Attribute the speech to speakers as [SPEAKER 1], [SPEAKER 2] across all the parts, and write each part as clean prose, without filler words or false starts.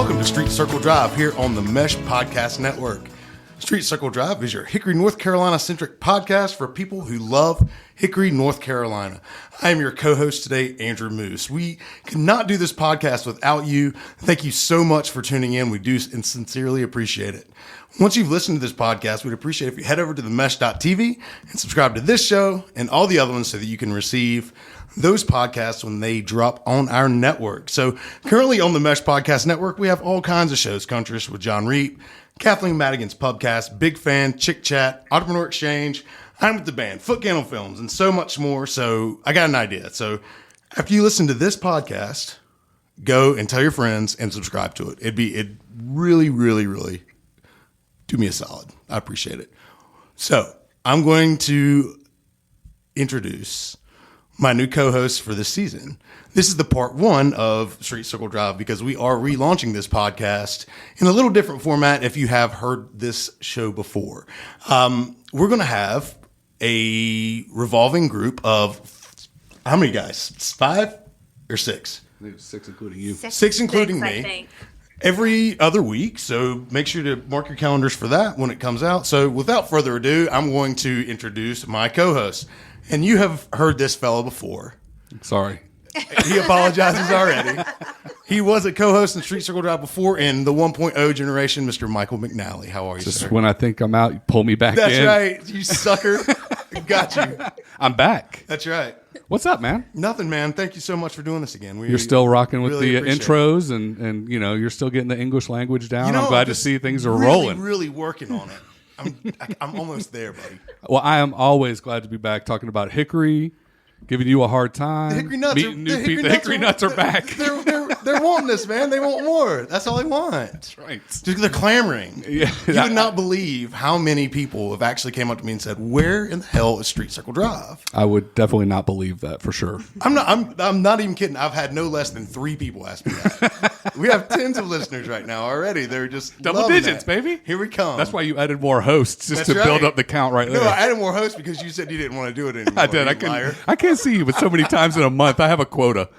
[SPEAKER 1] Welcome to Street Circle Drive here on the Mesh Podcast Network. Street Circle Drive is your Hickory, North Carolina-centric podcast for people who love Hickory, North Carolina. I am your co-host today, Andrew Moose. We could not do this podcast without you. Thank you so much for tuning in. We do and sincerely appreciate it. Once you've listened to this podcast, we'd appreciate if you head over to themesh.tv and subscribe to this show and all the other ones so that you can receive those podcasts when they drop on our network. So currently on the Mesh Podcast Network, we have all kinds of shows. Countryist with John Reap, Kathleen Madigan's Pubcast, Big Fan, Chick Chat, Entrepreneur Exchange, I'm with the Band, Foot Candle Films, and so much more. So I got an idea. So after you listen to this podcast, go and tell your friends and subscribe to it. It'd really, really, really do me a solid. I appreciate it. So I'm going to introduce my new co-host for this season. This is the part one of Street Circle Drive because we are relaunching this podcast in a little different format if you have heard this show before. We're going to have a revolving group of, how many guys? 5 or 6?
[SPEAKER 2] I think it's 6 including you.
[SPEAKER 1] 6 including me.
[SPEAKER 3] I think.
[SPEAKER 1] Every other week, so make sure to mark your calendars for that when it comes out. So without further ado, I'm going to introduce my co-host. And you have heard this fellow before.
[SPEAKER 2] Sorry.
[SPEAKER 1] He apologizes already. He was a co-host in Street Circle Drive before in the 1.0 generation, Mr. Michael McNally. How are you,
[SPEAKER 2] Just
[SPEAKER 1] sir?
[SPEAKER 2] when I think I'm out, you pull me back
[SPEAKER 1] That's
[SPEAKER 2] in.
[SPEAKER 1] right, you sucker. Got you.
[SPEAKER 2] I'm back.
[SPEAKER 1] That's right.
[SPEAKER 2] What's up, man?
[SPEAKER 1] Nothing, man. Thank you so much for doing this again.
[SPEAKER 2] You're still rocking with
[SPEAKER 1] really
[SPEAKER 2] the
[SPEAKER 1] appreciate
[SPEAKER 2] intros and you know, you're still getting the English language down. I'm glad to see things are
[SPEAKER 1] really,
[SPEAKER 2] rolling.
[SPEAKER 1] Really working on it. I'm almost there, buddy.
[SPEAKER 2] Well, I am always glad to be back talking about Hickory, giving you a hard time.
[SPEAKER 1] The Hickory Nuts,
[SPEAKER 2] meeting new people. The Hickory Nuts are back.
[SPEAKER 1] They're wanting this, man. They want more. That's all they want.
[SPEAKER 2] That's right.
[SPEAKER 1] They're clamoring.
[SPEAKER 2] Yeah.
[SPEAKER 1] You would not believe how many people have actually came up to me and said, "Where in the hell is Street Circle Drive?"
[SPEAKER 2] I would definitely not believe that for sure.
[SPEAKER 1] I'm not even kidding. I've had no less than 3 people ask me that. We have tens of listeners right now already. They're just
[SPEAKER 2] Double
[SPEAKER 1] loving
[SPEAKER 2] digits,
[SPEAKER 1] that.
[SPEAKER 2] baby.
[SPEAKER 1] Here we come.
[SPEAKER 2] That's why you added more hosts just
[SPEAKER 1] That's
[SPEAKER 2] to build
[SPEAKER 1] right.
[SPEAKER 2] up the count right
[SPEAKER 1] No,
[SPEAKER 2] there.
[SPEAKER 1] I added more hosts because you said you didn't want to do it anymore.
[SPEAKER 2] I did.
[SPEAKER 1] You
[SPEAKER 2] I can't see you, but so many times in a month, I have a quota.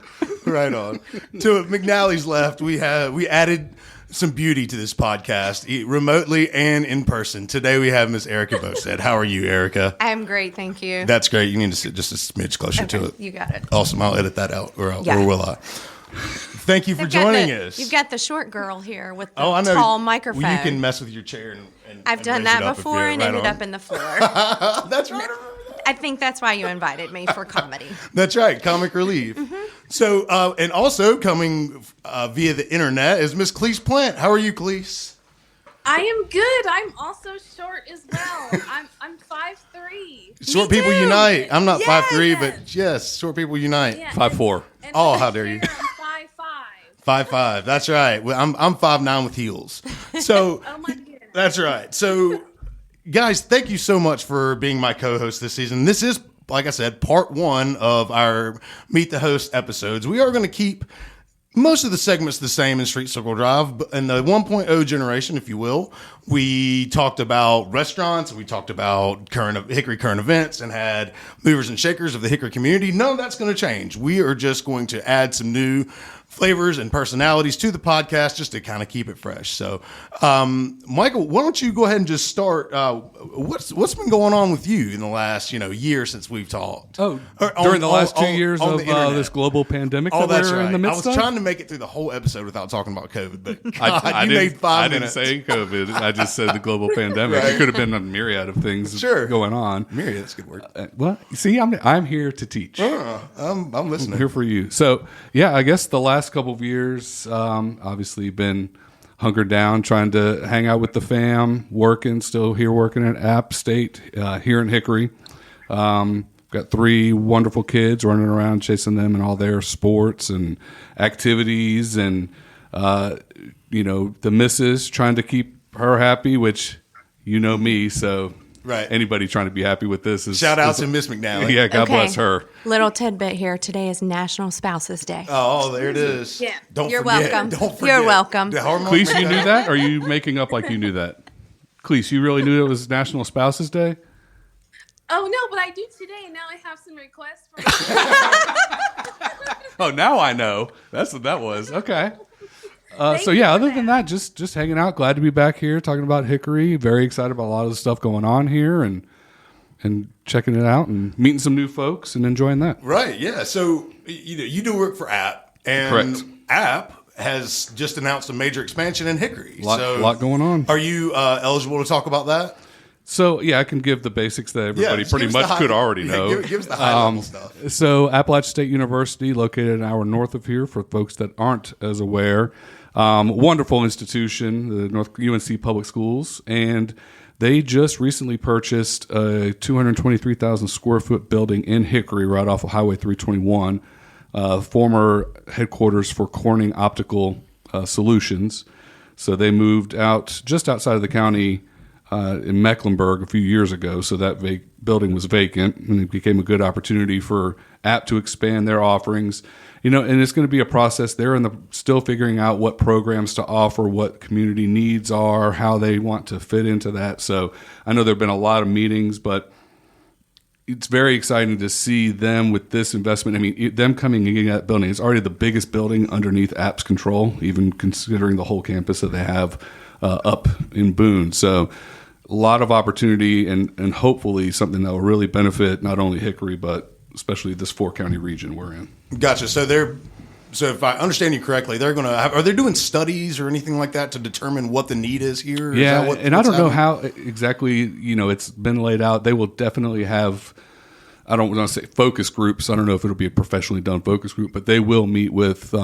[SPEAKER 1] Right on. To McNally's left, we added some beauty to this podcast, remotely and in person. Today we have Miss Erica Bosted. How are you, Erica?
[SPEAKER 3] I'm great, thank you.
[SPEAKER 1] That's great. You need to sit just a smidge closer to it.
[SPEAKER 3] You got it.
[SPEAKER 1] Awesome. I'll edit that out, or will I? Thank you for
[SPEAKER 3] You've got
[SPEAKER 1] joining
[SPEAKER 3] the-
[SPEAKER 1] us.
[SPEAKER 3] You've got the short girl here with the
[SPEAKER 1] I know.
[SPEAKER 3] tall microphone.
[SPEAKER 1] Well, you can mess with your chair. And
[SPEAKER 3] I've done
[SPEAKER 1] raise it
[SPEAKER 3] that
[SPEAKER 1] up
[SPEAKER 3] before and
[SPEAKER 1] right
[SPEAKER 3] ended
[SPEAKER 1] on.
[SPEAKER 3] up in the floor.
[SPEAKER 1] That's right.
[SPEAKER 3] I think that's why you invited me for comedy.
[SPEAKER 1] That's right. Comic relief. So, and also coming via the internet is Miss Clise Plant. How are you, Clise?
[SPEAKER 4] I am good. I'm also short as well. I'm 5'3".
[SPEAKER 1] Short people unite. I'm not
[SPEAKER 4] Yes.
[SPEAKER 1] 5'3", but yes, short people unite.
[SPEAKER 4] Yeah,
[SPEAKER 2] 5'4".
[SPEAKER 4] and
[SPEAKER 1] Oh,
[SPEAKER 4] for
[SPEAKER 1] how
[SPEAKER 4] the
[SPEAKER 1] dare you.
[SPEAKER 4] chair, I'm 5'5".
[SPEAKER 1] 5'5". That's right. Well, I'm 5'9" with heels. So
[SPEAKER 4] Oh my goodness.
[SPEAKER 1] that's right. So, guys, thank you so much for being my co-host this season. This is, like I said, part one of our Meet the Host episodes. We are going to keep most of the segments the same in Street Circle Drive, but in the 1.0 generation, if you will, we talked about restaurants, we talked about Hickory current events, and had movers and shakers of the Hickory community. None of that's going to change. We are just going to add some new flavors and personalities to the podcast just to kind of keep it fresh. So, Michael, why don't you go ahead and just start? What's been going on with you in the last year since we've talked?
[SPEAKER 2] Oh, during the last 2 years
[SPEAKER 1] on
[SPEAKER 2] of
[SPEAKER 1] the internet.
[SPEAKER 2] this global pandemic
[SPEAKER 1] Oh,
[SPEAKER 2] that
[SPEAKER 1] that's
[SPEAKER 2] we're
[SPEAKER 1] right.
[SPEAKER 2] in the midst
[SPEAKER 1] I was
[SPEAKER 2] of?
[SPEAKER 1] trying to make it through the whole episode without talking about COVID, but God,
[SPEAKER 2] I
[SPEAKER 1] you
[SPEAKER 2] didn't,
[SPEAKER 1] made 5
[SPEAKER 2] I
[SPEAKER 1] minutes.
[SPEAKER 2] didn't say COVID. I just said the global pandemic.
[SPEAKER 1] Right.
[SPEAKER 2] It could have been a myriad of things
[SPEAKER 1] Sure.
[SPEAKER 2] going on.
[SPEAKER 1] Myriad, that's a good word.
[SPEAKER 2] Well, see, I'm here to teach.
[SPEAKER 1] I'm listening.
[SPEAKER 2] I'm here for you. So, yeah, I guess the last couple of years, obviously been hunkered down, trying to hang out with the fam, still here working at App State here in Hickory. Got 3 wonderful kids running around chasing them in all their sports and activities, and the missus trying to keep her happy, which me, so
[SPEAKER 1] Right.
[SPEAKER 2] anybody trying to be happy with this is
[SPEAKER 1] Shout out to Miss McNally.
[SPEAKER 2] Yeah, God bless her.
[SPEAKER 3] Little tidbit here. Today is National Spouses Day.
[SPEAKER 1] Oh, there it is.
[SPEAKER 4] Yeah.
[SPEAKER 3] You're
[SPEAKER 1] forget.
[SPEAKER 3] welcome.
[SPEAKER 1] Don't forget.
[SPEAKER 3] You're welcome.
[SPEAKER 1] The hormone
[SPEAKER 2] Clise, you
[SPEAKER 1] breakdown.
[SPEAKER 2] knew that, or are you making up like you knew that? Clise, you really knew it was National Spouses Day?
[SPEAKER 4] Oh no, but I do today, and now I have some requests for.
[SPEAKER 2] Oh, now I know. That's what that was. Okay.
[SPEAKER 4] Thank
[SPEAKER 2] So
[SPEAKER 4] you
[SPEAKER 2] yeah,
[SPEAKER 4] for
[SPEAKER 2] other than that, just hanging out. Glad to be back here talking about Hickory. Very excited about a lot of the stuff going on here and checking it out and meeting some new folks and enjoying that.
[SPEAKER 1] Right. Yeah. So you do work for App, and
[SPEAKER 2] Correct.
[SPEAKER 1] App has just announced a major expansion in Hickory.
[SPEAKER 2] Lot going on.
[SPEAKER 1] Are you eligible to talk about that?
[SPEAKER 2] So yeah, I can give the basics that everybody
[SPEAKER 1] just
[SPEAKER 2] pretty
[SPEAKER 1] give us
[SPEAKER 2] much
[SPEAKER 1] the high-
[SPEAKER 2] could already
[SPEAKER 1] yeah,
[SPEAKER 2] know.
[SPEAKER 1] give us the high level stuff.
[SPEAKER 2] So Appalachian State University, located an hour north of here, for folks that aren't as aware. Wonderful institution, the North UNC Public Schools, and they just recently purchased a 223,000 square foot building in Hickory, right off of Highway 321, former headquarters for Corning Optical Solutions. So they moved out just outside of the county in Mecklenburg a few years ago. So that building was vacant, and it became a good opportunity for App to expand their offerings. And it's going to be a process. They're still figuring out what programs to offer, what community needs are, how they want to fit into that. So I know there have been a lot of meetings, but it's very exciting to see them with this investment. I mean, them coming in that building, it's already the biggest building underneath App's control, even considering the whole campus that they have up in Boone. So a lot of opportunity and hopefully something that will really benefit not only Hickory, but especially this 4-county region we're in.
[SPEAKER 1] Gotcha. So if I understand you correctly, they're going to are they doing studies or anything like that to determine what the need is here?
[SPEAKER 2] Yeah,
[SPEAKER 1] Is that
[SPEAKER 2] and I don't know
[SPEAKER 1] happening?
[SPEAKER 2] how exactly, it's been laid out. They will definitely have, I don't want to say focus groups. I don't know if it'll be a professionally done focus group, but they will meet with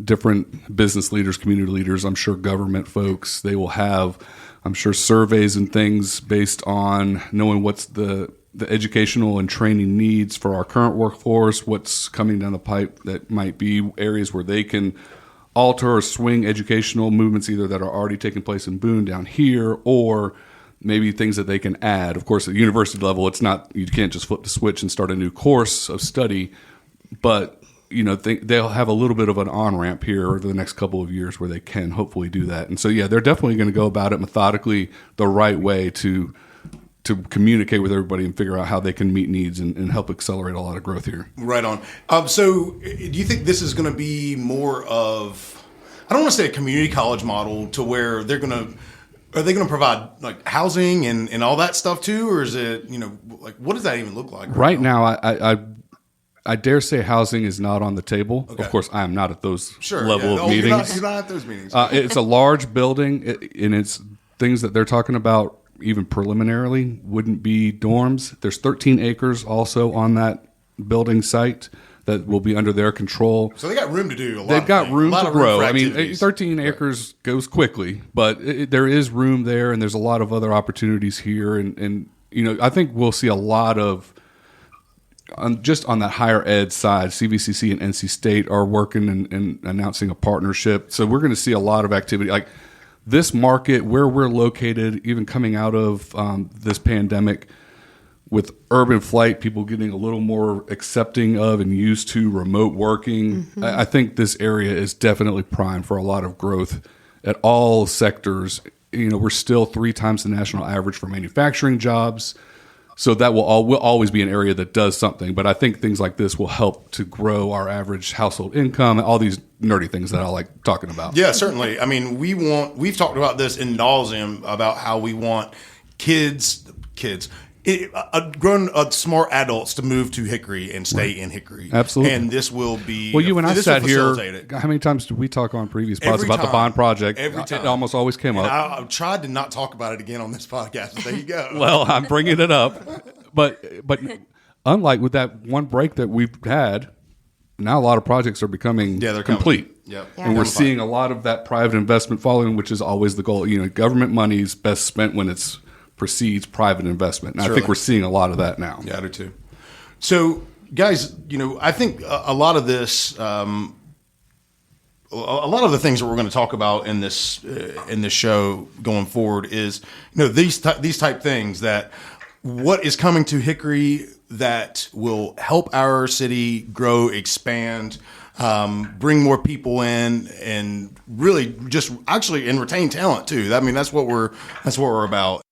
[SPEAKER 2] different business leaders, community leaders, I'm sure government folks. They will have, I'm sure, surveys and things based on knowing what's the educational and training needs for our current workforce, what's coming down the pipe that might be areas where they can alter or swing educational movements either that are already taking place in Boone down here, or maybe things that they can add. Of course, at the university level, it's not, you can't just flip the switch and start a new course of study, but they'll have a little bit of an on-ramp here over the next couple of years where they can hopefully do that. And so, yeah, they're definitely going to go about it methodically the right way to communicate with everybody and figure out how they can meet needs and help accelerate a lot of growth here.
[SPEAKER 1] Right on. So do you think this is going to be more of, I don't want to say a community college model to where are they going to provide like housing and all that stuff too? Or is it, like, what does that even look like?
[SPEAKER 2] Right now, I dare say housing is not on the table.
[SPEAKER 1] Okay.
[SPEAKER 2] Of course, I am not at those
[SPEAKER 1] Sure,
[SPEAKER 2] level
[SPEAKER 1] yeah.
[SPEAKER 2] of meetings.
[SPEAKER 1] You're not at those meetings.
[SPEAKER 2] It's a large building, and it's things that they're talking about even preliminarily wouldn't be dorms. There's 13 acres also on that building site that will be under their control.
[SPEAKER 1] So they got room to do a lot.
[SPEAKER 2] They've got room to grow.
[SPEAKER 1] for
[SPEAKER 2] I mean,
[SPEAKER 1] activities.
[SPEAKER 2] 13 acres goes quickly, but there is room there, and there's a lot of other opportunities here. And I think we'll see a lot of, just on that higher ed side, CVCC and NC State are working and announcing a partnership. So we're going to see a lot of activity. Like this market where we're located, even coming out of this pandemic, with urban flight, people getting a little more accepting of and used to remote working. Mm-hmm. I think this area is definitely primed for a lot of growth at all sectors. We're still 3 times the national average for manufacturing jobs. So that will always be an area that does something. But I think things like this will help to grow our average household income, all these nerdy things that I like talking about.
[SPEAKER 1] Yeah, certainly. I mean, we've talked about this in nauseum about how we want grown smart adults to move to Hickory and stay in Hickory.
[SPEAKER 2] Absolutely.
[SPEAKER 1] And this will be.
[SPEAKER 2] Well, you and I
[SPEAKER 1] this
[SPEAKER 2] sat
[SPEAKER 1] will
[SPEAKER 2] here.
[SPEAKER 1] facilitate it.
[SPEAKER 2] How many times did we talk on previous pods
[SPEAKER 1] Every
[SPEAKER 2] about the
[SPEAKER 1] time.
[SPEAKER 2] bond project?
[SPEAKER 1] Every time.
[SPEAKER 2] It almost always came up.
[SPEAKER 1] I tried to not talk about it again on this podcast, but there you go.
[SPEAKER 2] Well, I'm bringing it up. But unlike with that one break that we've had, now a lot of projects are becoming
[SPEAKER 1] they're
[SPEAKER 2] complete.
[SPEAKER 1] Yep.
[SPEAKER 3] Yeah.
[SPEAKER 2] And we're seeing a lot of that private investment following, which is always the goal. Government money is best spent when it precedes private investment. And I think we're seeing a lot of that now.
[SPEAKER 1] Yeah, I do too. So, guys, I think a lot of this, a lot of the things that we're going to talk about in this show going forward is, these type things that what is coming to Hickory that will help our city grow, expand, bring more people in, and really just actually and retain talent too. I mean, that's what we're about.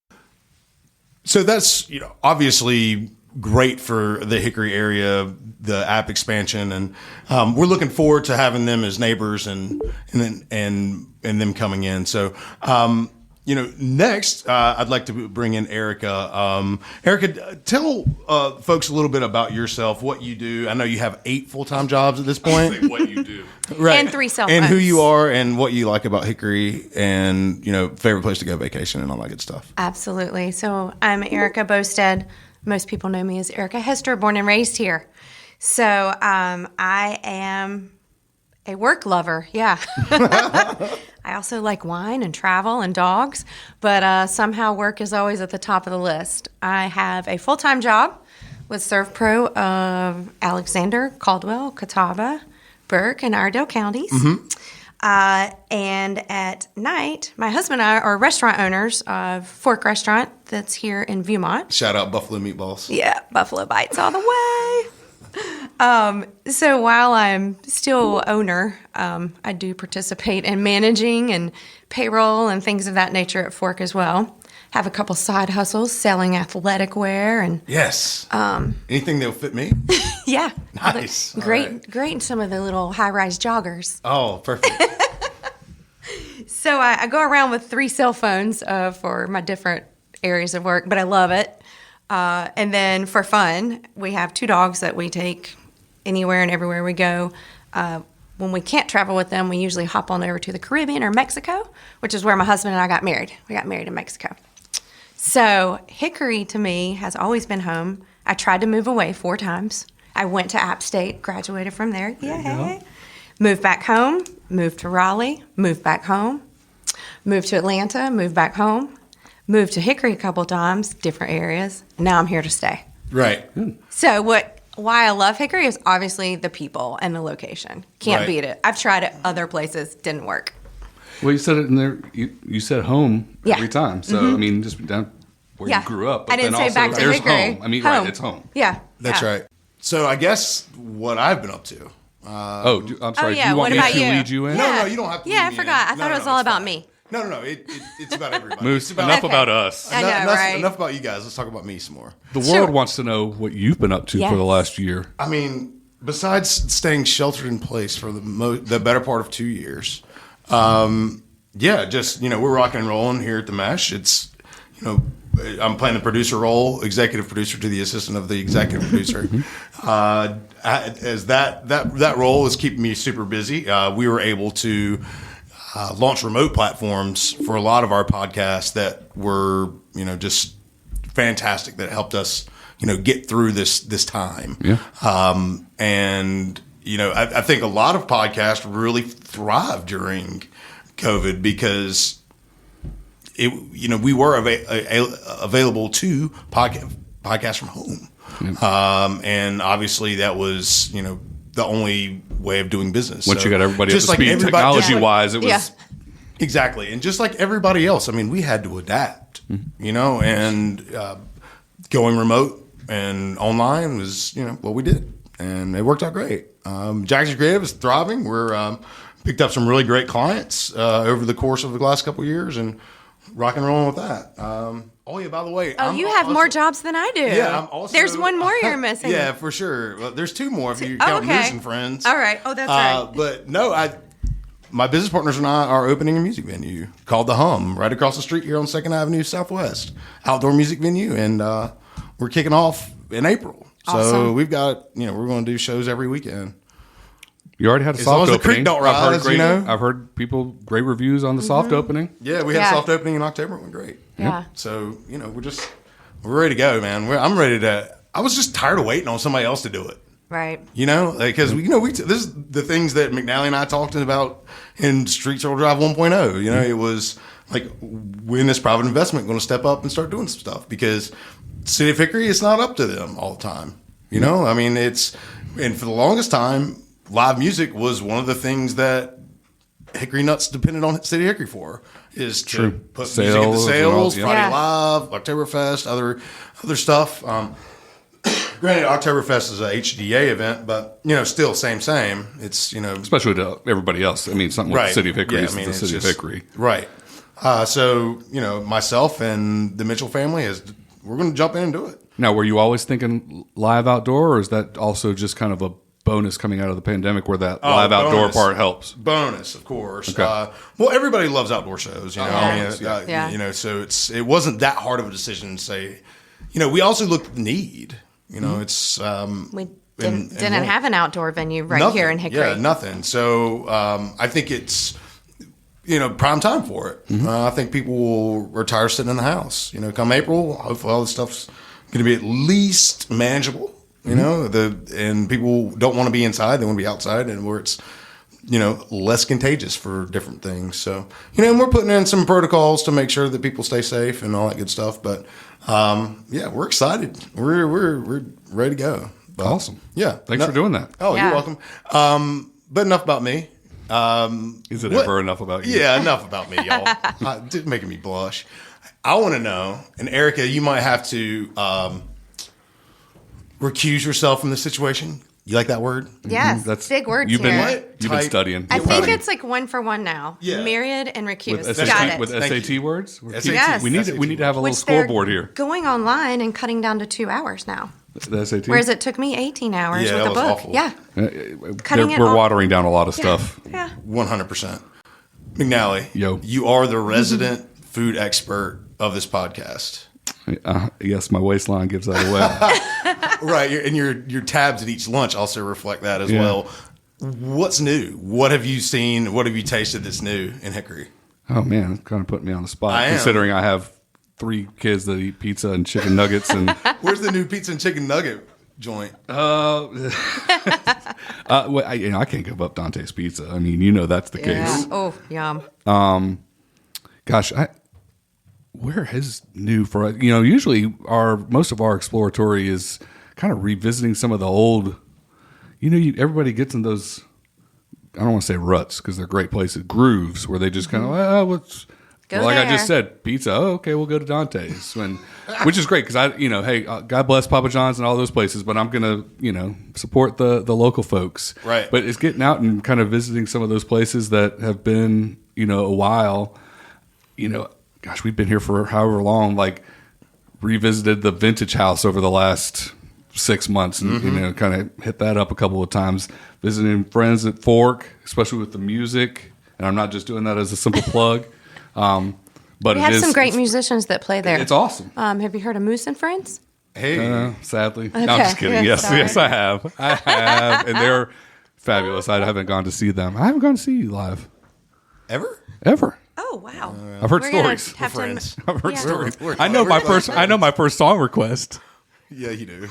[SPEAKER 1] So that's obviously great for the Hickory area, the app expansion, and we're looking forward to having them as neighbors and them coming in. So, next I'd like to bring in Erica. Erica, tell folks a little bit about yourself, what you do. I know you have 8 full-time jobs at this point.
[SPEAKER 2] What you do.
[SPEAKER 1] Right.
[SPEAKER 3] And 3 cell
[SPEAKER 1] and
[SPEAKER 3] phones.
[SPEAKER 1] who you are and what you like about Hickory and, favorite place to go vacation and all that good stuff.
[SPEAKER 3] Absolutely. So I'm Erica Bosted. Most people know me as Erica Hester, born and raised here. So I am a work lover, yeah. I also like wine and travel and dogs, but somehow work is always at the top of the list. I have a full-time job with ServPro of Alexander, Caldwell, Catawba, Burke, and Iredell counties. And at night, my husband and I are restaurant owners of Fork Restaurant that's here in Viewmont.
[SPEAKER 1] Shout out Buffalo Meatballs.
[SPEAKER 3] Yeah, Buffalo Bites all the way. So while I'm still owner, I do participate in managing and payroll and things of that nature at Fork as well. Have a couple side hustles, selling athletic wear and
[SPEAKER 1] Yes. Anything that'll fit me?
[SPEAKER 3] yeah,
[SPEAKER 1] Nice.
[SPEAKER 3] great,
[SPEAKER 1] All right.
[SPEAKER 3] great in some of the little high-rise joggers.
[SPEAKER 1] Oh, perfect.
[SPEAKER 3] So I go around with 3 cell phones for my different areas of work, but I love it. And then for fun, we have 2 dogs that we take anywhere and everywhere we go. When we can't travel with them, we usually hop on over to the Caribbean or Mexico, which is where my husband and I got married. We got married in Mexico. So Hickory to me has always been home. I tried to move away 4 times. I went to App State, graduated from there. Yay. Moved back home, moved to Raleigh, moved back home, moved to Atlanta, moved back home, moved to Hickory a couple times, different areas. And now I'm here to stay.
[SPEAKER 1] Right.
[SPEAKER 3] So why I love Hickory is obviously the people and the location. Can't
[SPEAKER 1] Right.
[SPEAKER 3] beat it. I've tried it other places, didn't work.
[SPEAKER 2] Well, you said it in there. You said home
[SPEAKER 3] Yeah.
[SPEAKER 2] every time. So I mean, just down where
[SPEAKER 3] Yeah.
[SPEAKER 2] you grew up. But
[SPEAKER 3] I didn't
[SPEAKER 2] then
[SPEAKER 3] say
[SPEAKER 2] also,
[SPEAKER 3] back to
[SPEAKER 2] there's
[SPEAKER 3] Hickory.
[SPEAKER 2] home. I mean, right? It's home.
[SPEAKER 3] Yeah.
[SPEAKER 1] That's
[SPEAKER 3] yeah.
[SPEAKER 1] right. So I guess what I've been up to.
[SPEAKER 2] I'm sorry.
[SPEAKER 3] yeah,
[SPEAKER 2] Do you want
[SPEAKER 3] what
[SPEAKER 2] me
[SPEAKER 3] about
[SPEAKER 2] to
[SPEAKER 3] you?
[SPEAKER 2] lead you in?
[SPEAKER 1] No, you don't have to.
[SPEAKER 3] Yeah,
[SPEAKER 1] lead
[SPEAKER 3] I
[SPEAKER 1] me
[SPEAKER 3] forgot.
[SPEAKER 1] in.
[SPEAKER 3] I thought
[SPEAKER 1] No,
[SPEAKER 3] it was
[SPEAKER 1] no,
[SPEAKER 3] all
[SPEAKER 1] it's
[SPEAKER 3] about
[SPEAKER 1] fine.
[SPEAKER 3] me.
[SPEAKER 1] No. It's about everybody.
[SPEAKER 2] Moose,
[SPEAKER 1] It's about
[SPEAKER 2] enough
[SPEAKER 3] Okay.
[SPEAKER 2] about us.
[SPEAKER 3] I know, right?
[SPEAKER 1] Enough about you guys. Let's talk about me some more.
[SPEAKER 2] The
[SPEAKER 3] Sure.
[SPEAKER 2] world wants to know what you've been up to
[SPEAKER 3] Yes.
[SPEAKER 2] for the last year.
[SPEAKER 1] I mean, besides staying sheltered in place for the better part of 2 years, just we're rocking and rolling here at the Mesh. It's I'm playing the producer role, executive producer to the assistant of the executive producer. As that role is keeping me super busy. We were able to launch remote platforms for a lot of our podcasts that were just fantastic. That helped us get through this time.
[SPEAKER 2] Yeah.
[SPEAKER 1] And I think a lot of podcasts really thrived during COVID because we were available to podcast from home. And obviously that was, the only way of doing business.
[SPEAKER 2] Once
[SPEAKER 1] So
[SPEAKER 2] you got everybody up
[SPEAKER 1] just
[SPEAKER 2] to speed technology-wise, it was...
[SPEAKER 3] Yeah.
[SPEAKER 1] Exactly. And just like everybody else, I mean, we had to adapt, and going remote and online was, what we did. And it worked out great. Jackson Creative is thriving. We're picked up some really great clients over the course of the last couple of years and rock and rolling with that. By the way.
[SPEAKER 3] Oh, you have more jobs than I do.
[SPEAKER 1] Yeah, I'm also.
[SPEAKER 3] There's one more you're missing.
[SPEAKER 1] Yeah, for sure. Well, there's 2 more if you count
[SPEAKER 3] okay.
[SPEAKER 1] Moose and Friends.
[SPEAKER 3] All right. Oh, that's right.
[SPEAKER 1] But no, my business partners and I are opening a music venue called The Hum right across the street here on 2nd Avenue Southwest. Outdoor music venue, and we're kicking off in April. So
[SPEAKER 3] Awesome.
[SPEAKER 1] we've got, we're going to do shows every weekend.
[SPEAKER 2] You already had a
[SPEAKER 1] As long
[SPEAKER 2] soft
[SPEAKER 1] as the creek
[SPEAKER 2] opening.
[SPEAKER 1] don't
[SPEAKER 2] I've heard
[SPEAKER 1] rise,
[SPEAKER 2] I've heard people great reviews on the soft opening.
[SPEAKER 1] Yeah, we had
[SPEAKER 3] Yeah.
[SPEAKER 1] a soft opening in October. It went great.
[SPEAKER 3] Yeah.
[SPEAKER 1] So, we're ready to go, man. I'm ready to. I was just tired of waiting on somebody else to do it.
[SPEAKER 3] Right.
[SPEAKER 1] Because this is the things that McNally and I talked about in StreetCircleDrive 1.0. It was like, when is private investment going to step up and start doing some stuff? Because City of Hickory, it's not up to them all the time. I mean, and for the longest time, live music was one of the things that Hickory Nuts depended on City of Hickory for, is to
[SPEAKER 2] True.
[SPEAKER 1] put
[SPEAKER 2] Sales
[SPEAKER 1] music at the
[SPEAKER 2] and all,
[SPEAKER 1] sales,
[SPEAKER 2] yeah.
[SPEAKER 1] Friday
[SPEAKER 3] Yeah.
[SPEAKER 1] Live, Oktoberfest, other stuff. Granted, Oktoberfest is a HDA event, but still same. It's
[SPEAKER 2] Especially to everybody else. I mean, something like the City of Hickory is the
[SPEAKER 1] it's
[SPEAKER 2] City of Hickory.
[SPEAKER 1] right. So myself and the Mitchell family has we're going to jump in and do it.
[SPEAKER 2] Now, were you always thinking live outdoor, or is that also just kind of a bonus coming out of the pandemic where that live outdoor
[SPEAKER 1] bonus.
[SPEAKER 2] part helps?
[SPEAKER 1] Bonus, of course.
[SPEAKER 2] Okay.
[SPEAKER 1] Well, everybody loves outdoor shows, you know.
[SPEAKER 3] Yeah.
[SPEAKER 1] You know, so it wasn't that hard of a decision to say. You know, we also looked at the need. You know, it's
[SPEAKER 3] We didn't have an outdoor venue here in Hickory.
[SPEAKER 1] Yeah, nothing. So I think it's, you know, prime time for it. I think people will retire sitting in the house. You know, come April, hopefully all this stuff's going to be at least manageable. You know, and people don't want to be inside; they want to be outside, and where it's, you know, less contagious for different things. So, you know, and we're putting in some protocols to make sure that people stay safe and all that good stuff. But yeah, we're excited. We're ready to go. But,
[SPEAKER 2] Awesome.
[SPEAKER 1] Yeah.
[SPEAKER 2] Thanks for doing that.
[SPEAKER 1] Oh,
[SPEAKER 3] Yeah.
[SPEAKER 1] you're welcome. But enough about me.
[SPEAKER 2] Is it ever enough about you?
[SPEAKER 1] Yeah, enough about me, y'all. Making me blush. I want to know, and Erica, you might have to recuse yourself from the situation. You like that word?
[SPEAKER 3] Yes,
[SPEAKER 2] That's
[SPEAKER 3] big words
[SPEAKER 2] You've
[SPEAKER 3] here.
[SPEAKER 2] been you've been
[SPEAKER 1] Type-
[SPEAKER 2] studying.
[SPEAKER 3] I
[SPEAKER 2] You're
[SPEAKER 3] think
[SPEAKER 2] proud of
[SPEAKER 3] it's like 1 for 1 now.
[SPEAKER 1] Yeah.
[SPEAKER 3] Myriad and recuse.
[SPEAKER 2] with
[SPEAKER 1] That's
[SPEAKER 3] Got
[SPEAKER 2] SAT,
[SPEAKER 3] it.
[SPEAKER 2] with
[SPEAKER 1] Thank
[SPEAKER 2] SAT
[SPEAKER 1] you.
[SPEAKER 2] words.
[SPEAKER 1] SAT.
[SPEAKER 3] Yes.
[SPEAKER 2] We need to have a little
[SPEAKER 3] Which they're
[SPEAKER 2] scoreboard here.
[SPEAKER 3] going online and cutting down to 2 hours now.
[SPEAKER 2] The SAT.
[SPEAKER 3] Whereas it took me 18 hours
[SPEAKER 1] Yeah,
[SPEAKER 3] with
[SPEAKER 1] that
[SPEAKER 3] a
[SPEAKER 1] was
[SPEAKER 3] book.
[SPEAKER 1] awful.
[SPEAKER 3] Yeah.
[SPEAKER 2] Cutting we're watering down a lot of
[SPEAKER 3] Yeah.
[SPEAKER 2] stuff.
[SPEAKER 3] Yeah.
[SPEAKER 1] 100%. McNally,
[SPEAKER 2] Yo.
[SPEAKER 1] you are the resident food expert of this podcast.
[SPEAKER 2] Yes, my waistline gives that away.
[SPEAKER 1] Right, and your tabs at each lunch also reflect that as
[SPEAKER 2] Yeah.
[SPEAKER 1] well. What's new? What have you seen? What have you tasted that's new in Hickory?
[SPEAKER 2] Oh man, it's kind of putting me on the spot.
[SPEAKER 1] I am.
[SPEAKER 2] Considering I have 3 kids that eat pizza and chicken nuggets, and
[SPEAKER 1] Where's the new pizza and chicken nugget joint?
[SPEAKER 2] I can't give up Dante's Pizza. I mean, you know that's the
[SPEAKER 3] Yeah.
[SPEAKER 2] case.
[SPEAKER 3] Oh, yum.
[SPEAKER 2] Gosh, where is new for, you know, usually most of our exploratory is kind of revisiting some of the old, you know, everybody gets in those, I don't want to say ruts because they're great places, grooves where they just kind of,
[SPEAKER 3] Go
[SPEAKER 2] like I
[SPEAKER 3] there.
[SPEAKER 2] just said, pizza. Oh, okay, we'll go to Dante's, which is great because hey, God bless Papa John's and all those places, but I'm gonna, support the local folks.
[SPEAKER 1] Right.
[SPEAKER 2] But it's getting out and kind of visiting some of those places that have been, a while. Gosh, we've been here for however long. Like revisited the Vintage House over the last 6 months, and kind of hit that up a couple of times. Visiting friends at Fork, especially with the music, and I'm not just doing that as a simple plug. But
[SPEAKER 3] We have some great musicians that play there.
[SPEAKER 2] It's awesome.
[SPEAKER 3] Have you heard of Moose and Friends?
[SPEAKER 1] Hey,
[SPEAKER 2] Sadly, no, I'm just kidding.
[SPEAKER 3] Yeah,
[SPEAKER 2] Yes,
[SPEAKER 3] sorry.
[SPEAKER 2] yes, I have, and they're fabulous. I haven't gone to see them. I haven't gone to see you live
[SPEAKER 1] ever?
[SPEAKER 2] ever.
[SPEAKER 3] Oh, wow.
[SPEAKER 2] I've heard
[SPEAKER 3] We're gonna
[SPEAKER 2] stories.
[SPEAKER 3] have to-
[SPEAKER 1] friends.
[SPEAKER 2] I've heard
[SPEAKER 3] Yeah.
[SPEAKER 2] stories.
[SPEAKER 1] We're-
[SPEAKER 2] I know my
[SPEAKER 1] we're-
[SPEAKER 2] first. I know my first song request.
[SPEAKER 1] Yeah, you do.